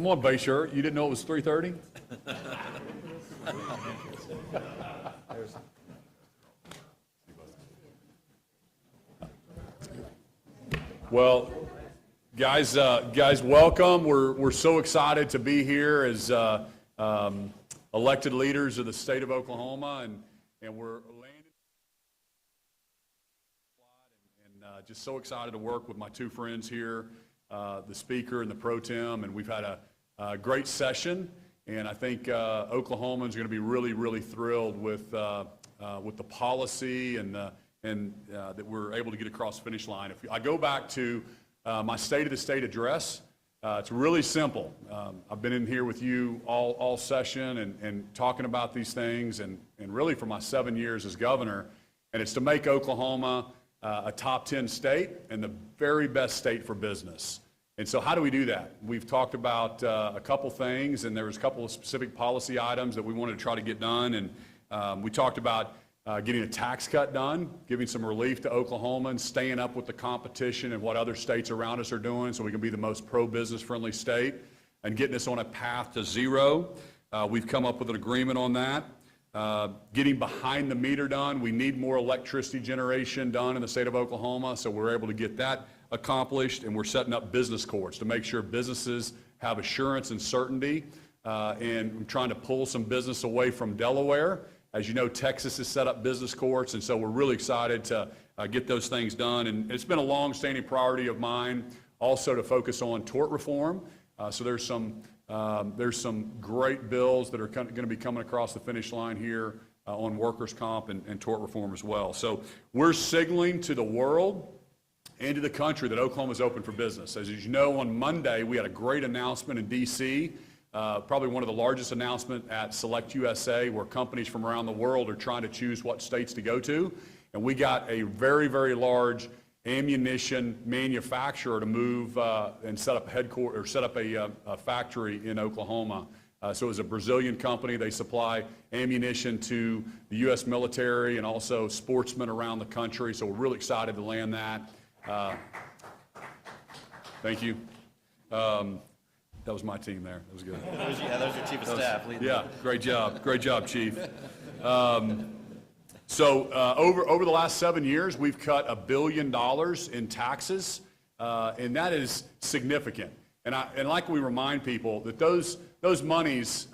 Come on, Bay Shirt. You didn't know it was 3:30? Well, guys, welcome. We're so excited to be here as elected leaders of the state of Oklahoma, and we're landing and just so excited to work with my two friends here, the speaker and the pro tem, and we've had a great session, and I think Oklahomans are going to be really, really thrilled with the policy and that we're able to get across the finish line. If I go back to my State of the State address, it's really simple. I've been in here with you all session and talking about these things, and really for my 7 years as governor, and it's to make Oklahoma a top 10 state and the very best state for business. And so how do we do that? We've talked about a couple things, and there was a couple of specific policy items that we wanted to try to get done, and we talked about getting a tax cut done, giving some relief to Oklahomans, staying up with the competition and what other states around us are doing so we can be the most pro-business friendly state, and getting us on a path to zero. We've come up with an agreement on that. Getting behind the meter done. We need more electricity generation done in the state of Oklahoma, so we're able to get that accomplished, and we're setting up business courts to make sure businesses have assurance and certainty, and I'm trying to pull some business away from Delaware. As you know, Texas has set up business courts, and so we're really excited to get those things done. And it's been a long-standing priority of mine also to focus on tort reform. So there's some great bills that are going to be coming across the finish line here on workers' comp and tort reform as well. So we're signaling to the world and to the country that Oklahoma is open for business. As you know, on Monday, we had a great announcement in D.C., probably one of the largest announcements at Select USA, where companies from around the world are trying to choose what states to go to. And we got a very, very large ammunition manufacturer to move and set up a factory in Oklahoma. So it was a Brazilian company. They supply ammunition to the U.S. military and also sportsmen around the country. So we're really excited to land that. Thank you. That was my team there. That was good. That was your chief of staff. Yeah, great job, Chief. So over the last 7 years, we've cut $1 billion in taxes, and that is significant. And like we remind people that those monies,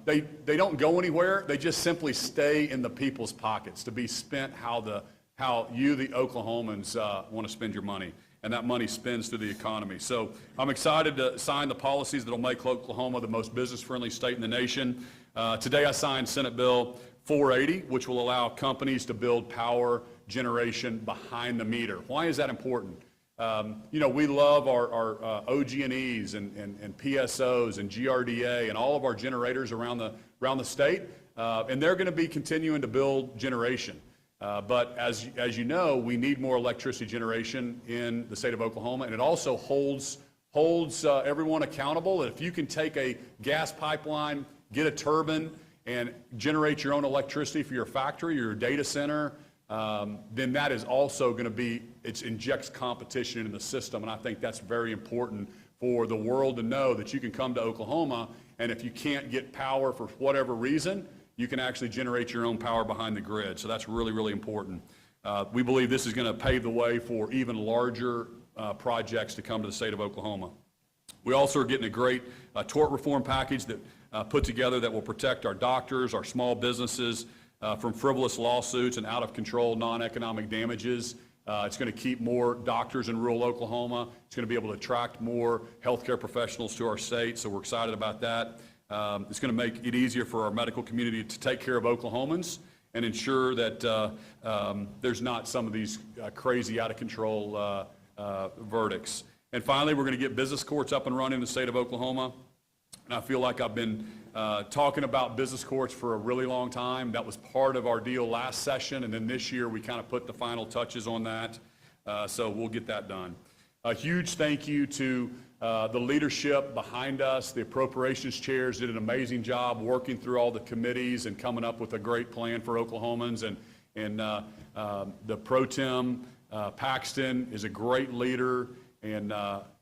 they don't go anywhere. They just simply stay in the people's pockets to be spent how you, the Oklahomans, want to spend your money. And that money spends through the economy. So I'm excited to sign the policies that will make Oklahoma the most business-friendly state in the nation. Today I signed Senate Bill 480, which will allow companies to build power generation behind the meter. Why is that important? We love our OG&Es and PSOs and GRDA and all of our generators around the state, and they're going to be continuing to build generation. But as you know, we need more electricity generation in the state of Oklahoma, and it also holds everyone accountable. If you can take a gas pipeline, get a turbine, and generate your own electricity for your factory, your data center, then that is also going to it injects competition into the system, and I think that's very important for the world to know that you can come to Oklahoma, and if you can't get power for whatever reason, you can actually generate your own power behind the grid. So that's really, really important. We believe this is going to pave the way for even larger projects to come to the state of Oklahoma. We also are getting a great tort reform package that put together that will protect our doctors, our small businesses from frivolous lawsuits and out-of-control non-economic damages. It's going to keep more doctors in rural Oklahoma. It's going to be able to attract more healthcare professionals to our state, so we're excited about that. It's going to make it easier for our medical community to take care of Oklahomans and ensure that there's not some of these crazy, out-of-control verdicts. And finally, we're going to get business courts up and running in the state of Oklahoma. And I feel like I've been talking about business courts for a really long time. That was part of our deal last session, and then this year we kind of put the final touches on that. So we'll get that done. A huge thank you to the leadership behind us. The appropriations chairs did an amazing job working through all the committees and coming up with a great plan for Oklahomans. And the pro tem, Paxton, is a great leader. and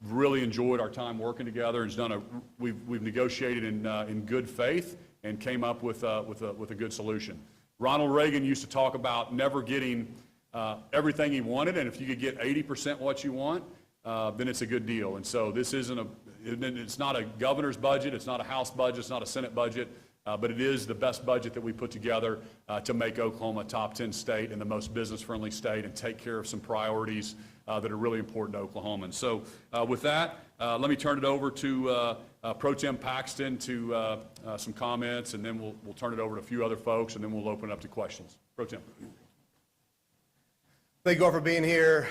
really enjoyed our time working together. And we've negotiated in good faith and came up with a good solution. Ronald Reagan used to talk about never getting everything he wanted, and if you could get 80% what you want, then it's a good deal. And so this it's not a governor's budget, it's not a House budget, it's not a Senate budget, but it is the best budget that we put together to make Oklahoma a top 10 state and the most business-friendly state and take care of some priorities that are really important to Oklahomans. So with that, let me turn it over to Pro Tem Paxton to some comments, and then we'll turn it over to a few other folks, and then we'll open it up to questions. Pro Tem. Thank you all for being here.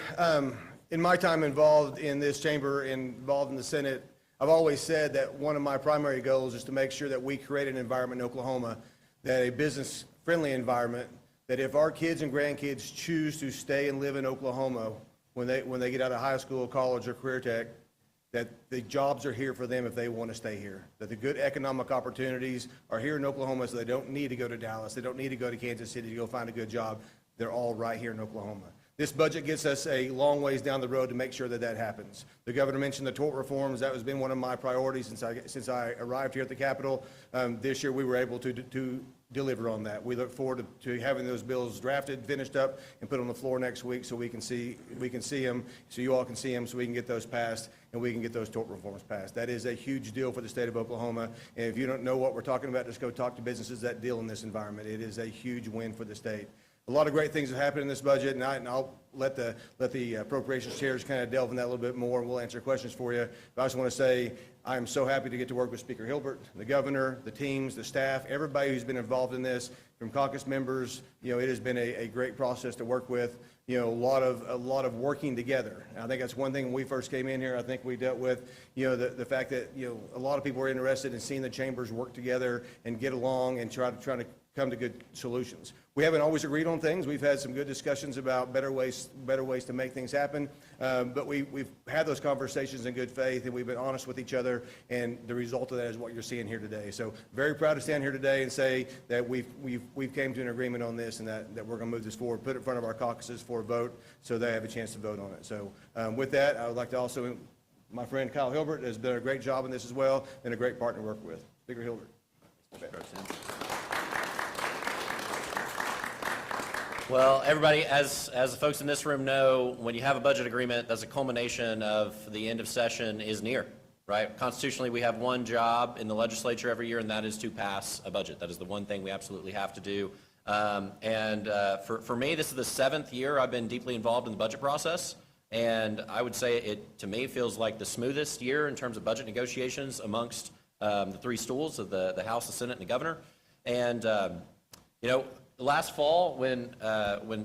In my time involved in this chamber, involved in the Senate, I've always said that one of my primary goals is to make sure that we create an environment in Oklahoma, that a business-friendly environment, that if our kids and grandkids choose to stay and live in Oklahoma when they get out of high school, college, or career tech, that the jobs are here for them if they want to stay here, that the good economic opportunities are here in Oklahoma, so they don't need to go to Dallas, they don't need to go to Kansas City to go find a good job. They're all right here in Oklahoma. This budget gets us a long ways down the road to make sure that that happens. The governor mentioned the tort reforms. That has been one of my priorities since I arrived here at the Capitol. This year we were able to deliver on that. We look forward to having those bills drafted, finished up, and put on the floor next week so we can see them, so you all can see them, so we can get those passed and we can get those tort reforms passed. That is a huge deal for the state of Oklahoma. And if you don't know what we're talking about, just go talk to businesses that deal in this environment. It is a huge win for the state. A lot of great things have happened in this budget, and I'll let the appropriations chairs kind of delve in that a little bit more, and we'll answer questions for you. But I just want to say I am so happy to get to work with Speaker Hilbert, the governor, the teams, the staff, everybody who's been involved in this, from caucus members. It has been a great process to work with. A lot of working together. And I think that's one thing when we first came in here. I think we dealt with the fact that a lot of people were interested in seeing the chambers work together and get along and try to come to good solutions. We haven't always agreed on things. We've had some good discussions about better ways to make things happen. But we've had those conversations in good faith, and we've been honest with each other. And the result of that is what you're seeing here today. So very proud to stand here today and say that we've came to an agreement on this, and that we're going to move this forward, put it in front of our caucuses for a vote, so they have a chance to vote on it. So with that, I would like to also, my friend Kyle Hilbert has done a great job in this as well, and a great partner to work with. Speaker Hilbert. Well, everybody, as the folks in this room know, when you have a budget agreement, that's a culmination of the end of session is near, right? Constitutionally, we have one job in the legislature every year, and that is to pass a budget. That is the one thing we absolutely have to do. For me, this is the 7th year I've been deeply involved in the budget process, and I would say it, to me, feels like the smoothest year in terms of budget negotiations amongst the three stools of the House, the Senate, and the governor. And, last fall, when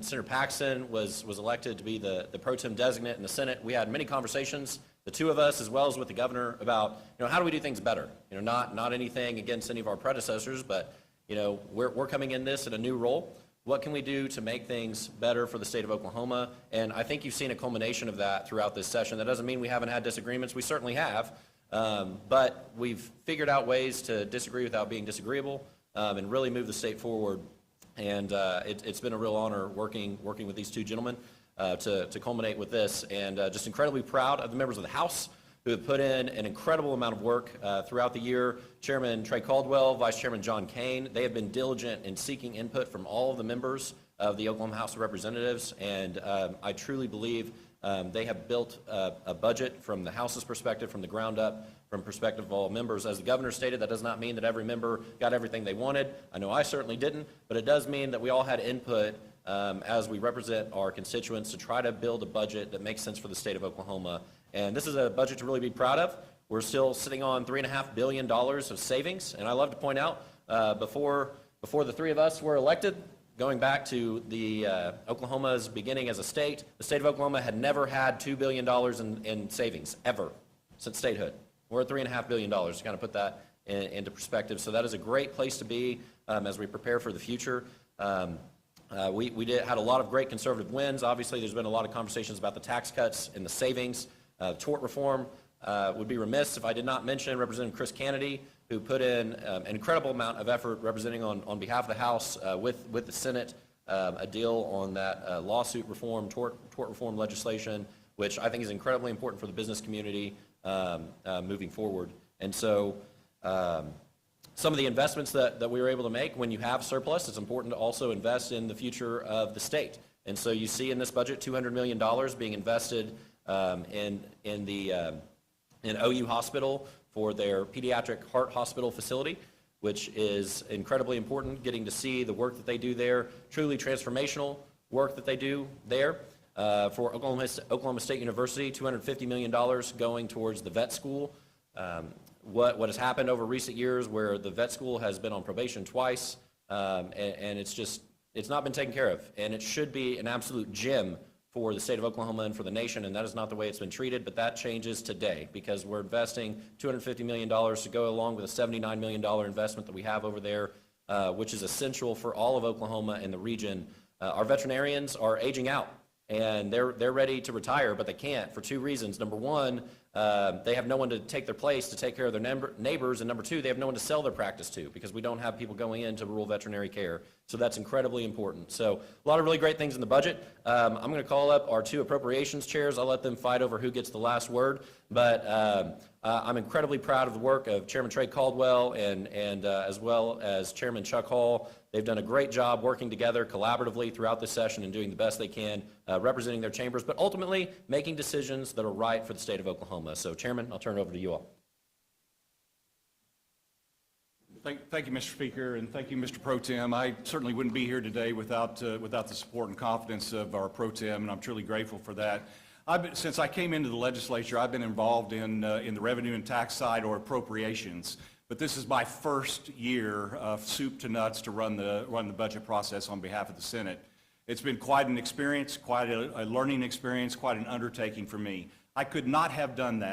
Senator Paxton was elected to be the pro tem designate in the Senate, we had many conversations, the two of us as well as with the governor, about how do we do things better. Not anything against any of our predecessors, but we're coming in this in a new role. What can we do to make things better for the state of Oklahoma? And I think you've seen a culmination of that throughout this session. That doesn't mean we haven't had disagreements. We certainly have, but we've figured out ways to disagree without being disagreeable and really move the state forward. And it's been a real honor working with these two gentlemen to culminate with this, and just incredibly proud of the members of the House who have put in an incredible amount of work throughout the year. Chairman Trey Caldwell, Vice Chairman John Kane, they have been diligent in seeking input from all of the members of the Oklahoma House of Representatives, and I truly believe they have built a budget from the House's perspective, from the ground up, from perspective of all members. As the governor stated, that does not mean that every member got everything they wanted. I know I certainly didn't, but it does mean that we all had input as we represent our constituents to try to build a budget that makes sense for the state of Oklahoma. And this is a budget to really be proud of. We're still sitting on $3.5 billion of savings, and I love to point out, before the three of us were elected, going back to the Oklahoma's beginning as a state, the state of Oklahoma had never had $2 billion in savings, ever, since statehood. We're at $3.5 billion, to kind of put that into perspective. So that is a great place to be as we prepare for the future. We had a lot of great conservative wins. Obviously, there's been a lot of conversations about the tax cuts and the savings. Tort reform would be remiss if I did not mention Representative Chris Kennedy, who put in an incredible amount of effort representing on behalf of the House with the Senate a deal on that lawsuit reform, tort reform legislation, which I think is incredibly important for the business community moving forward. And so some of the investments that we were able to make, when you have surplus, it's important to also invest in the future of the state. And so you see in this budget $200 million being invested in OU Hospital for their pediatric heart hospital facility, which is incredibly important, getting to see the work that they do there, truly transformational work that they do there. For Oklahoma State University, $250 million going towards the vet school. What has happened over recent years where the vet school has been on probation twice, and it's not been taken care of. And it should be an absolute gem for the state of Oklahoma and for the nation, and that is not the way it's been treated, but that changes today because we're investing $250 million to go along with a $79 million investment that we have over there, which is essential for all of Oklahoma and the region. Our veterinarians are aging out, and they're ready to retire, but they can't for two reasons. Number one, they have no one to take their place to take care of their neighbors, and number two, they have no one to sell their practice to because we don't have people going into rural veterinary care. So that's incredibly important. So a lot of really great things in the budget. I'm going to call up our two appropriations chairs. I'll let them fight over who gets the last word, but I'm incredibly proud of the work of Chairman Trey Caldwell and as well as Chairman Chuck Hall. They've done a great job working together collaboratively throughout this session and doing the best they can, representing their chambers, but ultimately making decisions that are right for the state of Oklahoma. So, Chairman, I'll turn it over to you all. Thank you, Mr. Speaker, and thank you, Mr. Pro Tem. I certainly wouldn't be here today without the support and confidence of our Pro Tem, and I'm truly grateful for that. Since I came into the legislature, I've been involved in the revenue and tax side or appropriations. But this is my first year of soup to nuts to run the budget process on behalf of the Senate. It's been quite an experience, quite a learning experience, quite an undertaking for me. I could not have done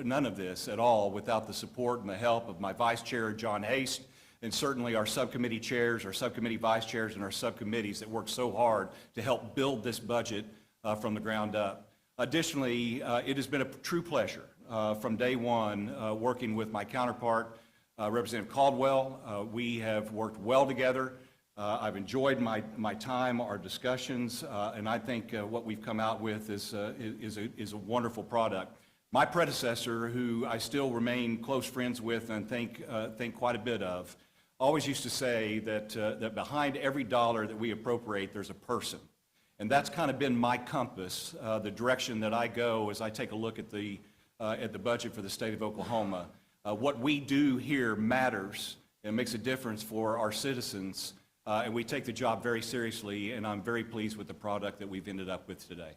none of this at all without the support and the help of my Vice Chair, John Haste, and certainly our subcommittee chairs, our subcommittee vice chairs, and our subcommittees that worked so hard to help build this budget from the ground up. Additionally, it has been a true pleasure from day one working with my counterpart, Representative Caldwell. We have worked well together. I've enjoyed my time, our discussions, and I think what we've come out with is a wonderful product. My predecessor, who I still remain close friends with and think quite a bit of, always used to say that behind every dollar that we appropriate, there's a person. And that's kind of been my compass, the direction that I go as I take a look at the budget for the state of Oklahoma. What we do here matters and makes a difference for our citizens, and we take the job very seriously, and I'm very pleased with the product that we've ended up with today.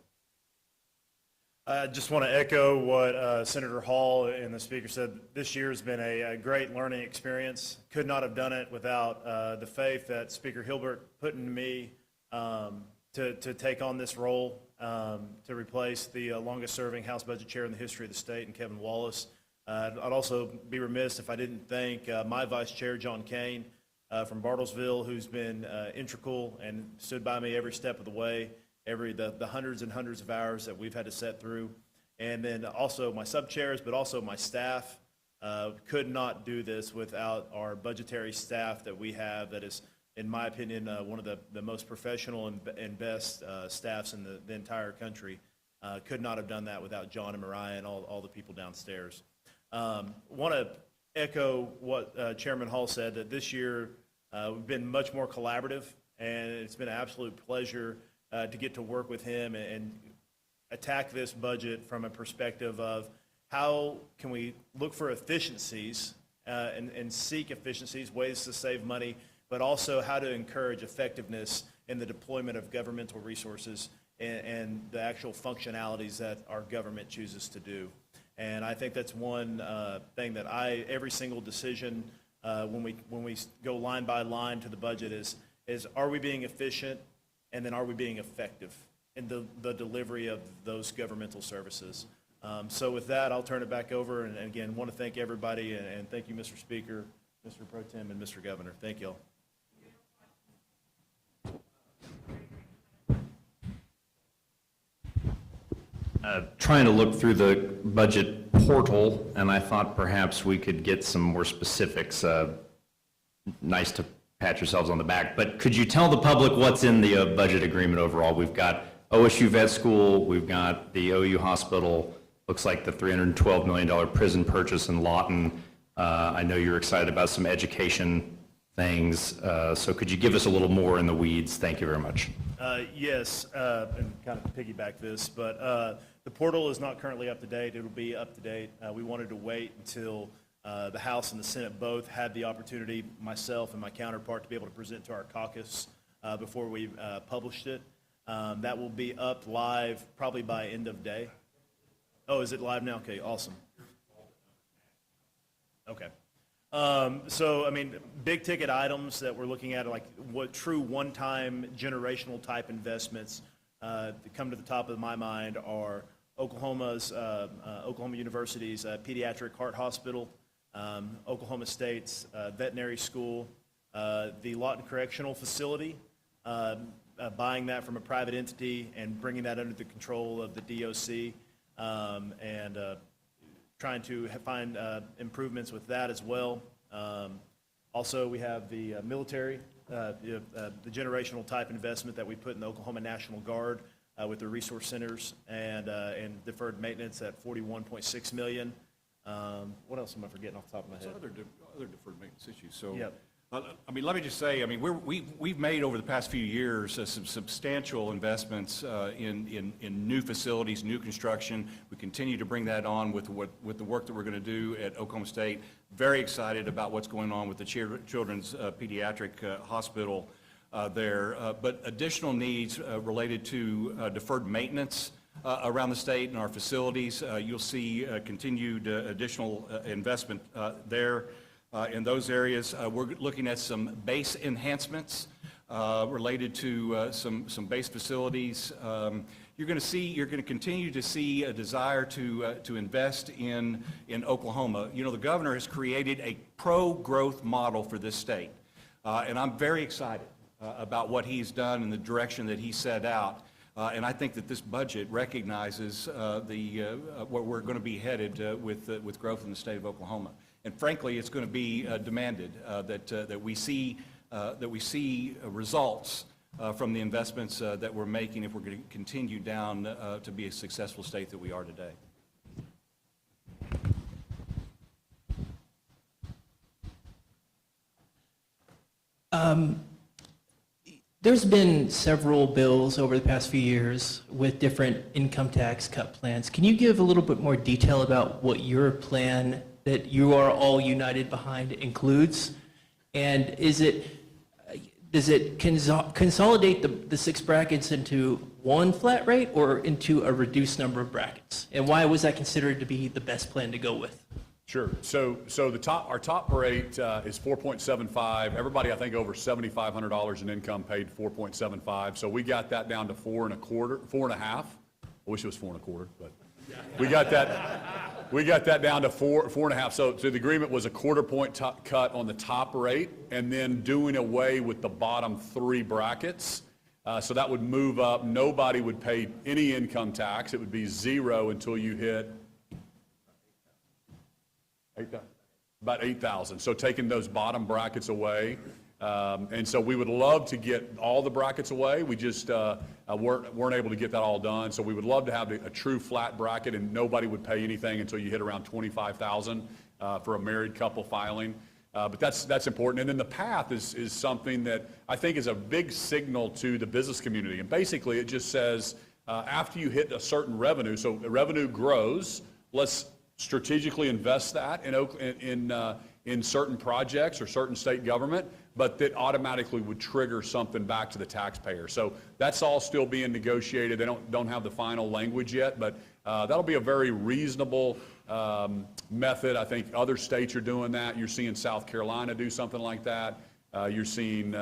I just want to echo what Senator Hall and the Speaker said. This year has been a great learning experience. Could not have done it without the faith that Speaker Hilbert put in me to take on this role, to replace the longest-serving House Budget Chair in the history of the state, and Kevin Wallace. I'd also be remiss if I didn't thank my Vice Chair, John Kane, from Bartlesville, who's been integral and stood by me every step of the way, the hundreds and hundreds of hours that we've had to set through. And then also my sub-chairs, but also my staff. Could not do this without our budgetary staff that we have that is, in my opinion, one of the most professional and best staffs in the entire country. Could not have done that without John and Mariah and all the people downstairs. Want to echo what Chairman Hall said, that this year we've been much more collaborative, and it's been an absolute pleasure to get to work with him and attack this budget from a perspective of how can we look for efficiencies and seek efficiencies, ways to save money, but also how to encourage effectiveness in the deployment of governmental resources and the actual functionalities that our government chooses to do. And I think that's one thing that every single decision when we go line by line to the budget is are we being efficient, and then are we being effective in the delivery of those governmental services. So with that, I'll turn it back over, and again, want to thank everybody, and thank you, Mr. Speaker, Mr. Pro Tem, and Mr. Governor. Thank you all. Trying to look through the budget portal, and I thought perhaps we could get some more specifics. Nice to pat yourselves on the back, but could you tell the public what's in the budget agreement overall? We've got OSU Vet School, we've got the OU Hospital, looks like the $312 million prison purchase in Lawton. I know you're excited about some education things, so could you give us a little more in the weeds? Thank you very much. Yes, and kind of piggyback this, but the portal is not currently up to date. It'll be up to date. We wanted to wait until the House and the Senate both had the opportunity, myself and my counterpart, to be able to present to our caucus before we published it. That will be up live probably by end of day. Oh, is it live now? Okay, awesome. Okay. So, I mean, big ticket items that we're looking at, like what true one-time generational type investments that come to the top of my mind are Oklahoma University's Pediatric Heart Hospital, Oklahoma State's veterinary school, the Lawton Correctional Facility, buying that from a private entity and bringing that under the control of the DOC, and trying to find improvements with that as well. Also, we have the military, the generational type investment that we put in the Oklahoma National Guard with the resource centers and deferred maintenance at $41.6 million. What else am I forgetting off the top of my head? Other deferred maintenance issues. So, Yep. I mean, let me just say, I mean, we've made over the past few years some substantial investments in new facilities, new construction. We continue to bring that on with the work that we're going to do at Oklahoma State. Very excited about what's going on with the Children's Pediatric Hospital there. But additional needs related to deferred maintenance around the state and our facilities. You'll see continued additional investment there. In those areas, we're looking at some base enhancements related to some base facilities. You're going to continue to see a desire to invest in Oklahoma. You know, the governor has created a pro-growth model for this state, and I'm very excited about what he's done and the direction that he set out. And I think that this budget recognizes where we're going to be headed with growth in the state of Oklahoma. And frankly, it's going to be demanded that we see results from the investments that we're making if we're going to continue down to be a successful state that we are today. There's been several bills over the past few years with different income tax cut plans. Can you give a little bit more detail about what your plan that you are all united behind includes? And does it consolidate the 6 brackets into one flat rate or into a reduced number of brackets? And why was that considered to be the best plan to go with? Sure. So our top rate is 4.75. Everybody, I think, over $7,500 in income paid 4.75. So we got that down to 4.25, 4.5. I wish it was 4.25, but we got that down to 4.5. So the agreement was a quarter-point cut on the top rate, and then doing away with the bottom 3 brackets. So that would move up. Nobody would pay any income tax. It would be 0 until you hit about 8,000. So taking those bottom brackets away. And so we would love to get all the brackets away. We just weren't able to get that all done. So we would love to have a true flat bracket, and nobody would pay anything until you hit around 25,000 for a married couple filing. But that's important. And then the path is something that I think is a big signal to the business community. And basically it just says after you hit a certain revenue, so revenue grows, let's strategically invest that in certain projects or certain state government, but that automatically would trigger something back to the taxpayer. So that's all still being negotiated. They don't have the final language yet, but that'll be a very reasonable method. I think other states are doing that. You're seeing South Carolina do something like that. You're seeing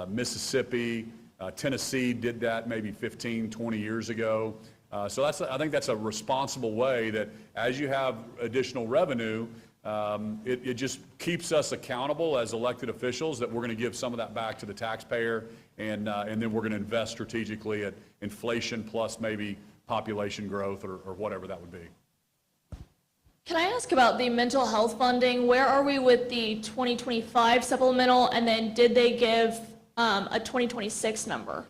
Mississippi, Tennessee did that maybe 15, 20 years ago. So I think that's a responsible way that as you have additional revenue, it just keeps us accountable as elected officials that we're going to give some of that back to the taxpayer, and then we're going to invest strategically at inflation plus maybe population growth or whatever that would be. Can I ask about the mental health funding? Where are we with the 2025 supplemental, and then did they give a 2026 number?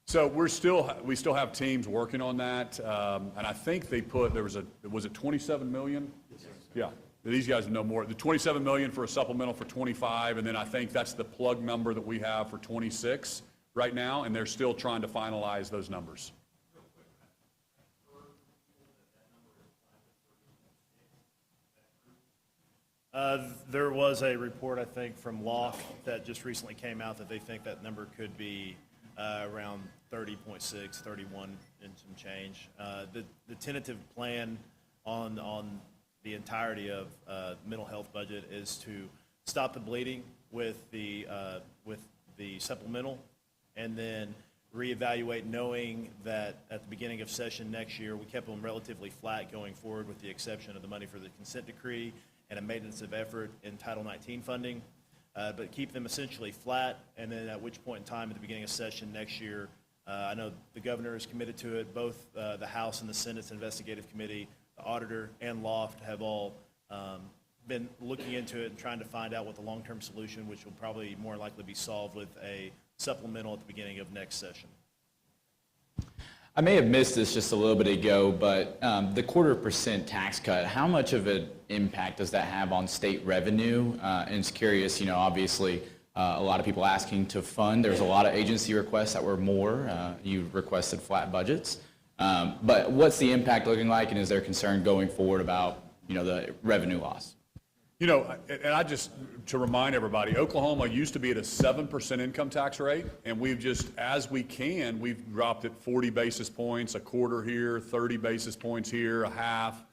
So we still have teams working on that, and I think they put, was it 27 million? Yes, sir. Yeah, these guys know more. The 27 million for a supplemental for 25, and then I think that's the plug number that we have for 26 right now, and they're still trying to finalize those numbers. There was a report, I think, from Loft that just recently came out that they think that number could be around 30.6, 31 and some change. The tentative plan on the entirety of mental health budget is to stop the bleeding with the supplemental, and then reevaluate, knowing that at the beginning of session next year, we kept them relatively flat going forward with the exception of the money for the consent decree and a maintenance of effort in Title 19 funding, but keep them essentially flat, and then at which point in time at the beginning of session next year, I know the governor is committed to it, both the House and the Senate's investigative committee, the auditor and Loft have all been looking into it and trying to find out what the long-term solution, which will probably more likely be solved with a supplemental at the beginning of next session. I may have missed this just a little bit ago, but the 0.25% tax cut, how much of an impact does that have on state revenue? And it's curious, obviously a lot of people asking to fund. There's a lot of agency requests that were more. You requested flat budgets. But what's the impact looking like, and is there concern going forward about, the revenue loss? And to remind everybody, Oklahoma used to be at a 7% income tax rate, and we've just, as we can, we've dropped it 40 basis points, a quarter here, 30 basis points here, a half.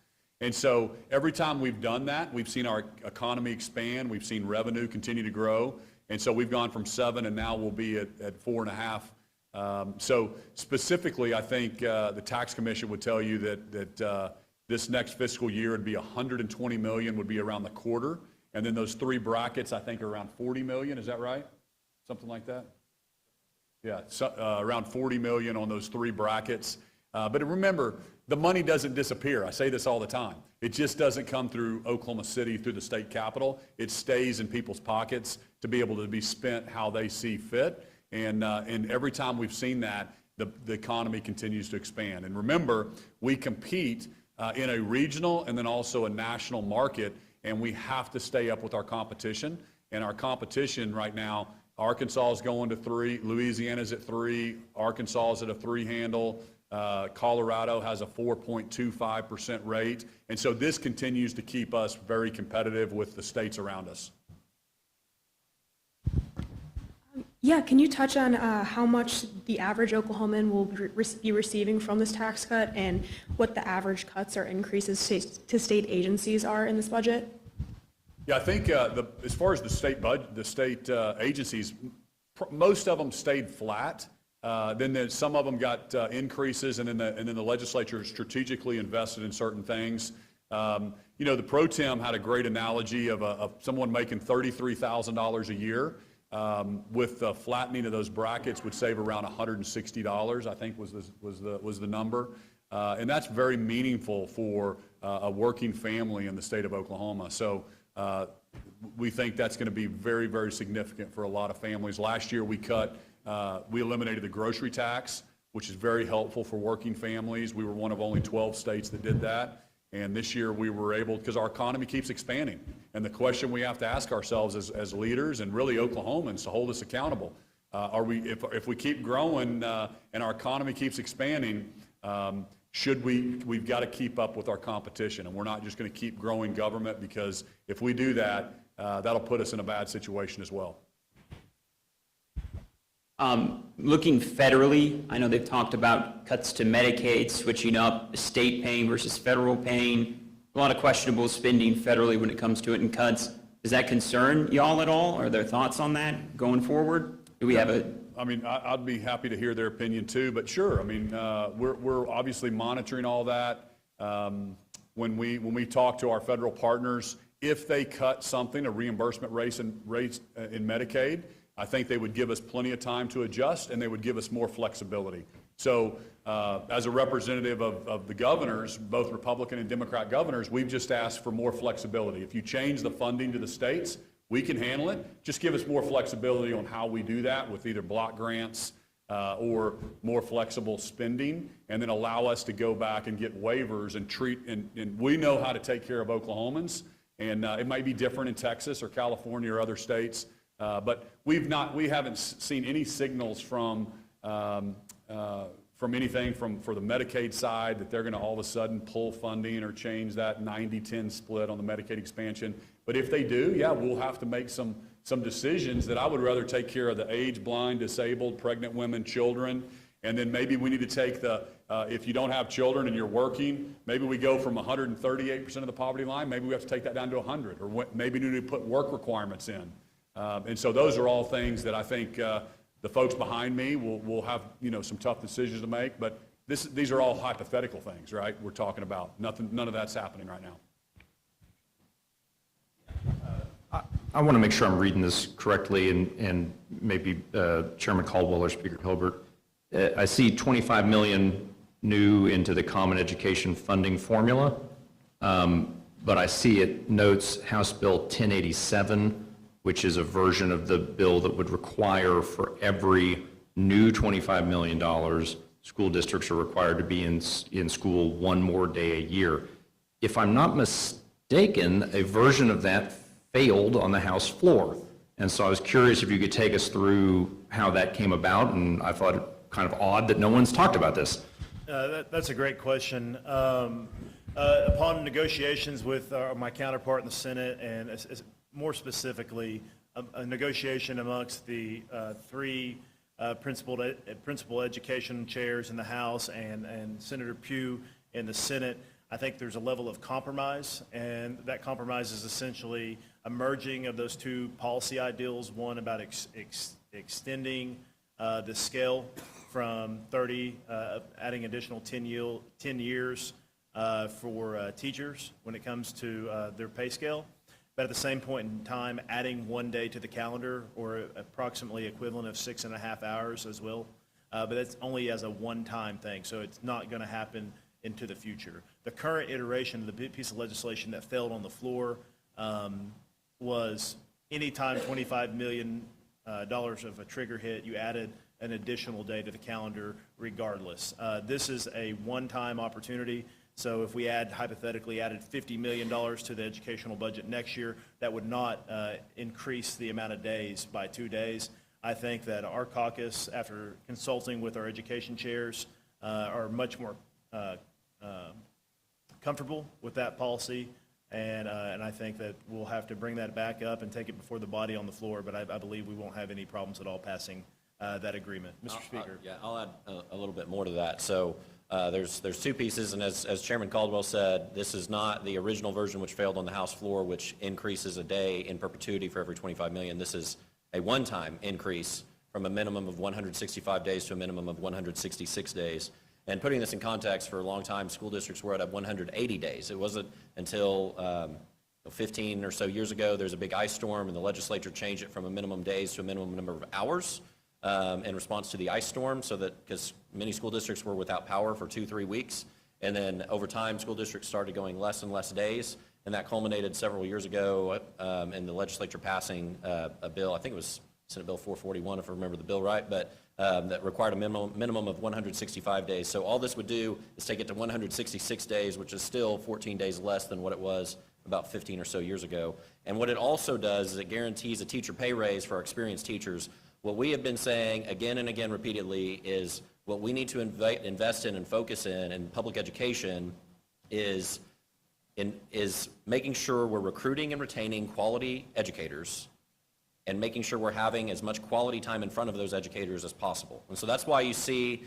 And so every time we've done that, we've seen our economy expand, we've seen revenue continue to grow. And so we've gone from 7 and now we'll be at 4.5. So specifically, I think the tax commission would tell you that this next fiscal year would be 120 million would be around the quarter. And then those three brackets, I think, are around 40 million. Is that right? Something like that? Yeah, around 40 million on those three brackets. But remember, the money doesn't disappear. I say this all the time. It just doesn't come through Oklahoma City, through the state capitol. It stays in people's pockets to be able to be spent how they see fit. And every time we've seen that, the economy continues to expand. And remember, we compete in a regional and then also a national market, and we have to stay up with our competition. And our competition right now, Arkansas is going to 3, Louisiana's at 3, Arkansas is at a 3 handle, Colorado has a 4.25% rate. And so this continues to keep us very competitive with the states around us. Yeah, can you touch on how much the average Oklahoman will be receiving from this tax cut and what the average cuts or increases to state agencies are in this budget? Yeah, I think as far as the state agencies, most of them stayed flat. Then some of them got increases, and then the legislature strategically invested in certain things. The pro tem had a great analogy of someone making $33,000 a year. With the flattening of those brackets would save around $160, I think was the number. And that's very meaningful for a working family in the state of Oklahoma. So we think that's going to be very, very significant for a lot of families. Last year we eliminated the grocery tax, which is very helpful for working families. We were one of only 12 states that did that. And this year we were able, because our economy keeps expanding. And the question we have to ask ourselves as leaders and really Oklahomans to hold us accountable, if we keep growing and our economy keeps expanding, we've got to keep up with our competition. And we're not just going to keep growing government, because if we do that, that'll put us in a bad situation as well. Looking federally, I know they've talked about cuts to Medicaid, switching up state paying versus federal paying. A lot of questionable spending federally when it comes to it and cuts. Does that concern y'all at all? Are there thoughts on that going forward? Do we have I'd be happy to hear their opinion too, but sure. We're obviously monitoring all that. When we talk to our federal partners, if they cut something, a reimbursement rate in Medicaid, I think they would give us plenty of time to adjust, and they would give us more flexibility. So as a representative of the governors, both Republican and Democrat governors, we've just asked for more flexibility. If you change the funding to the states, we can handle it. Just give us more flexibility on how we do that with either block grants or more flexible spending, and then allow us to go back and get waivers and treat, and we know how to take care of Oklahomans, and it might be different in Texas or California or other states, but we haven't seen any signals from anything for the Medicaid side that they're going to all of a sudden pull funding or change that 90-10 split on the Medicaid expansion. But if they do, yeah, we'll have to make some decisions that I would rather take care of the aged, blind, disabled, pregnant women, children, and then maybe we need to take if you don't have children and you're working, maybe we go from 138% of the poverty line, maybe we have to take that down to 100, or maybe we need to put work requirements in. And so those are all things that I think the folks behind me will have, some tough decisions to make, but these are all hypothetical things, right? We're talking about none of that's happening right now. I want to make sure I'm reading this correctly, and maybe Chairman Caldwell or Speaker Hilbert. I see 25 million new into the Common Education Funding Formula, but I see it notes House Bill 1087, which is a version of the bill that would require for every new $25 million, school districts are required to be in school one more day a year. If I'm not mistaken, a version of that failed on the House floor. And so I was curious if you could take us through how that came about, and I thought it kind of odd that no one's talked about this. That's a great question. Upon negotiations with my counterpart in the Senate, and more specifically, a negotiation amongst the three principal education chairs in the House and Senator Pugh in the Senate, I think there's a level of compromise, and that compromise is essentially a merging of those two policy ideals, one about extending the scale from 30, adding additional 10 years for teachers when it comes to their pay scale, but at the same point in time, adding 1 day to the calendar, or approximately equivalent of 6.5 hours as well, but that's only as a one-time thing, so it's not going to happen into the future. The current iteration of the piece of legislation that failed on the floor was anytime $25 million of a trigger hit, you added an additional day to the calendar regardless. This is a one-time opportunity, so if we hypothetically added $50 million to the educational budget next year, that would not increase the amount of days by 2 days. I think that our caucus, after consulting with our education chairs, are much more comfortable with that policy, and I think that we'll have to bring that back up and take it before the body on the floor, but I believe we won't have any problems at all passing that agreement. Mr. Speaker. Yeah, I'll add a little bit more to that. So there's two pieces, and as Chairman Caldwell said, this is not the original version which failed on the House floor, which increases a day in perpetuity for every 25 million. This is a one-time increase from a minimum of 165 days to a minimum of 166 days. And putting this in context, for a long time, school districts were at 180 days. It wasn't until 15 or so years ago, there's a big ice storm, and the legislature changed it from a minimum days to a minimum number of hours in response to the ice storm, so that, because many school districts were without power for 2-3 weeks. And then over time, school districts started going less and less days, and that culminated several years ago in the legislature passing a bill, I think it was Senate Bill 441, if I remember the bill right, but that required a minimum of 165 days. So all this would do is take it to 166 days, which is still 14 days less than what it was about 15 or so years ago. And what it also does is it guarantees a teacher pay raise for our experienced teachers. What we have been saying again and again repeatedly is what we need to invest in and focus in public education is making sure we're recruiting and retaining quality educators, and making sure we're having as much quality time in front of those educators as possible. And so that's why you see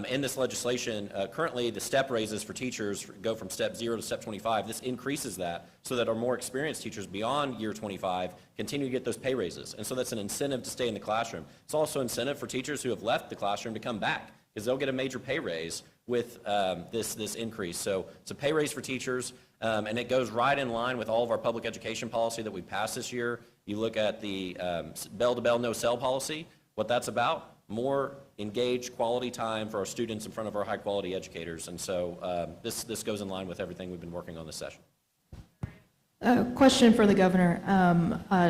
in this legislation, currently the step raises for teachers go from step 0 to step 25. This increases that so that our more experienced teachers beyond year 25 continue to get those pay raises. And so that's an incentive to stay in the classroom. It's also incentive for teachers who have left the classroom to come back, because they'll get a major pay raise with this increase. So it's a pay raise for teachers, and it goes right in line with all of our public education policy that we passed this year. You look at the bell-to-bell, no-cell policy, what that's about, more engaged quality time for our students in front of our high-quality educators. And so this goes in line with everything we've been working on this session. Question for the governor,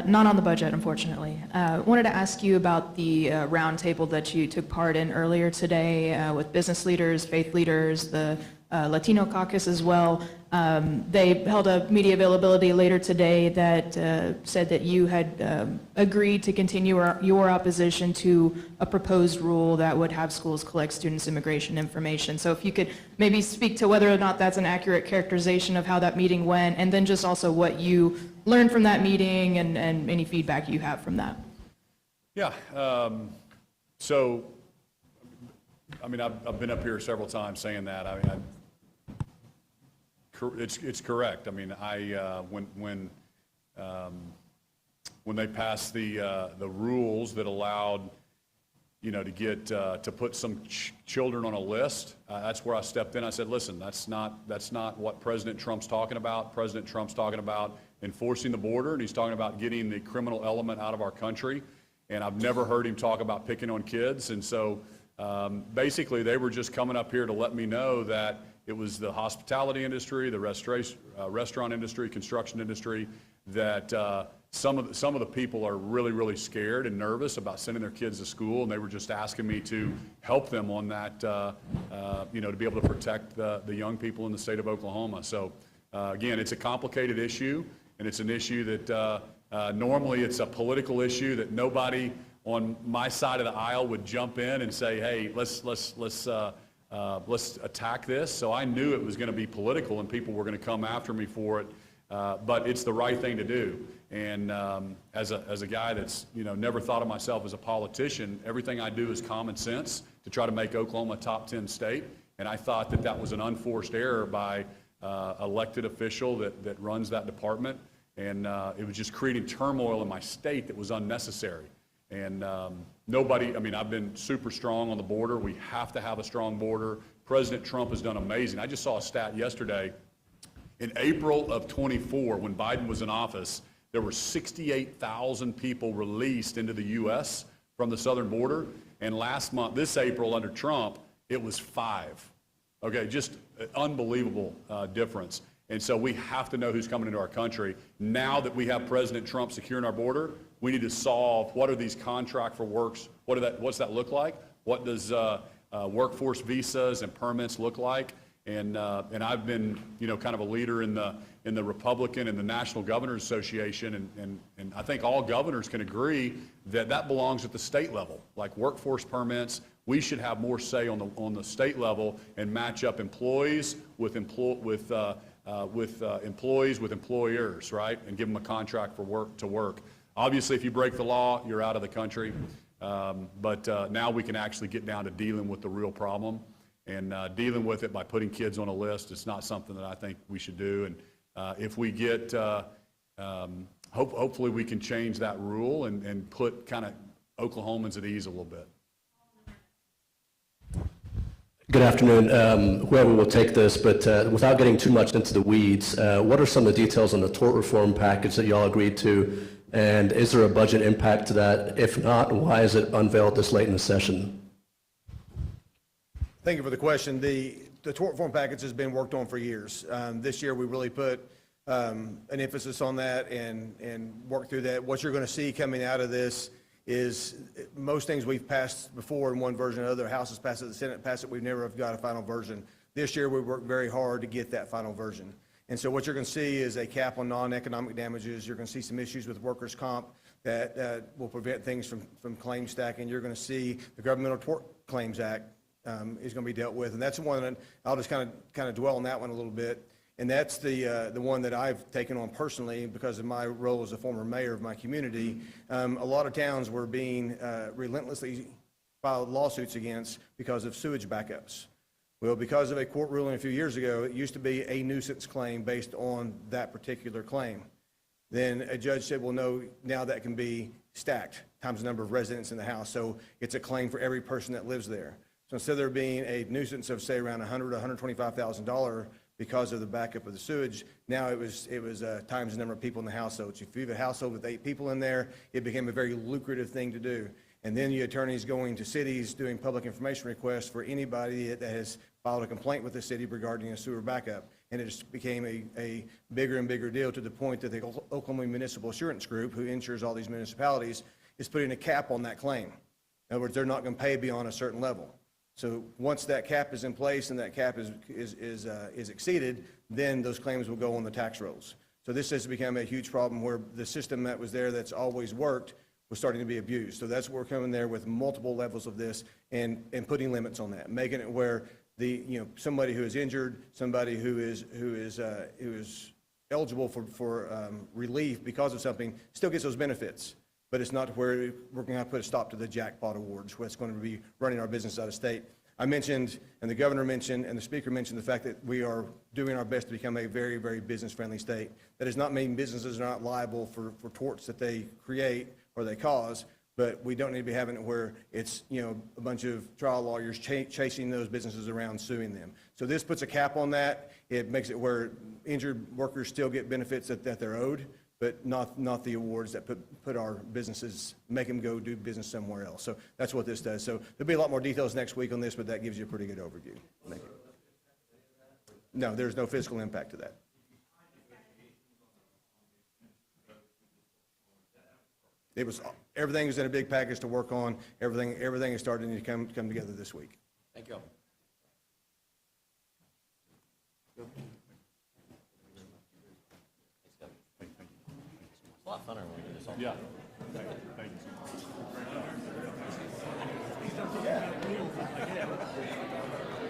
not on the budget, unfortunately. Wanted to ask you about the roundtable that you took part in earlier today with business leaders, faith leaders, the Latino caucus as well. They held a media availability later today that said that you had agreed to continue your opposition to a proposed rule that would have schools collect students' immigration information. So if you could maybe speak to whether or not that's an accurate characterization of how that meeting went, and then just also what you learned from that meeting and any feedback you have from that. Yeah. So, I mean, I've been up here several times saying that. I mean, it's correct. I mean, when they passed the rules that allowed, you know, to get to put some children on a list, that's where I stepped in. I said, listen, that's not what President Trump's talking about. President Trump's talking about enforcing the border, and he's talking about getting the criminal element out of our country. And I've never heard him talk about picking on kids. And so basically, they were just coming up here to let me know that it was the hospitality industry, the restaurant industry, construction industry, that some of the people are really, really scared and nervous about sending their kids to school, and they were just asking me to help them on that, you know, to be able to protect the young people in the state of Oklahoma. So again, it's a complicated issue, and it's an issue that normally it's a political issue that nobody on my side of the aisle would jump in and say, hey, let's attack this. So I knew it was going to be political and people were going to come after me for it, but it's the right thing to do. And as a guy that's, you know, never thought of myself as a politician, everything I do is common sense to try to make Oklahoma a top 10 state. And I thought that that was an unforced error by elected official that runs that department. And it was just creating turmoil in my state that was unnecessary. And nobody, I mean, I've been super strong on the border. We have to have a strong border. President Trump has done amazing. I just saw a stat yesterday. In April of 24, when Biden was in office, there were 68,000 people released into the U.S. from the southern border. And last month, this April under Trump, it was 5. Okay, just an unbelievable difference. And so we have to know who's coming into our country. Now that we have President Trump securing our border, we need to solve what are these contract for works, what's that look like? What does workforce visas and permits look like? And I've been, you know, kind of a leader in the Republican and the National Governors Association, and I think all governors can agree that that belongs at the state level. Like workforce permits, we should have more say on the state level and match up employees with employees with employers, right? And give them a contract for work. Obviously, if you break the law, you're out of the country. But now we can actually get down to dealing with the real problem. And dealing with it by putting kids on a list is not something that I think we should do. And if we get, hopefully we can change that rule and put kind of Oklahomans at ease a little bit. Good afternoon. Whoever will take this, but without getting too much into the weeds, what are some of the details on the tort reform package that y'all agreed to? And is there a budget impact to that? If not, why is it unveiled this late in the session? Thank you for the question. The tort reform package has been worked on for years. This year, we really put an emphasis on that and worked through that. What you're going to see coming out of this is most things we've passed before in one version or another. House has passed it, the Senate passed it. We've never have got a final version. This year, we worked very hard to get that final version. And so what you're going to see is a cap on non-economic damages. You're going to see some issues with workers' comp that will prevent things from claim stacking. You're going to see the Governmental Tort Claims Act is going to be dealt with. And that's the one that I'll just kind of dwell on that one a little bit. And that's the one that I've taken on personally because of my role as a former mayor of my community. A lot of towns were being relentlessly filed lawsuits against because of sewage backups. Well, because of a court ruling a few years ago, it used to be a nuisance claim based on that particular claim. Then a judge said, well, no, now that can be stacked times the number of residents in the house. So it's a claim for every person that lives there. So instead of there being a nuisance of, say, around $100,000 to $125,000 because of the backup of the sewage, now it was times the number of people in the household. So if you have a household with 8 people in there, it became a very lucrative thing to do. And then the attorneys going to cities doing public information requests for anybody that has filed a complaint with the city regarding a sewer backup. And it just became a bigger and bigger deal to the point that the Oklahoma Municipal Assurance Group, who insures all these municipalities, is putting a cap on that claim. In other words, they're not going to pay beyond a certain level. So once that cap is in place and that cap is exceeded, then those claims will go on the tax rolls. So this has become a huge problem where the system that was there that's always worked was starting to be abused. So that's where we're coming there with multiple levels of this and putting limits on that, making it where somebody who is injured, somebody who is eligible for relief because of something still gets those benefits. But it's not where we're going to have to put a stop to the jackpot awards, where it's going to be running our business out of state. I mentioned, and the governor mentioned, and the speaker mentioned the fact that we are doing our best to become a very, very business-friendly state. That does not mean businesses are not liable for torts that they create or they cause, but we don't need to be having it where it's, a bunch of trial lawyers chasing those businesses around, suing them. So this puts a cap on that. It makes it where injured workers still get benefits that they're owed, but not the awards that put our businesses, make them go do business somewhere else. So that's what this does. So there'll be a lot more details next week on this, but that gives you a pretty good overview. Thank you. No, there's no fiscal impact to that. Everything is in a big package to work on. Everything is starting to come together this week. Thank you. It's a lot funner when we do this all. Yeah. Thank you.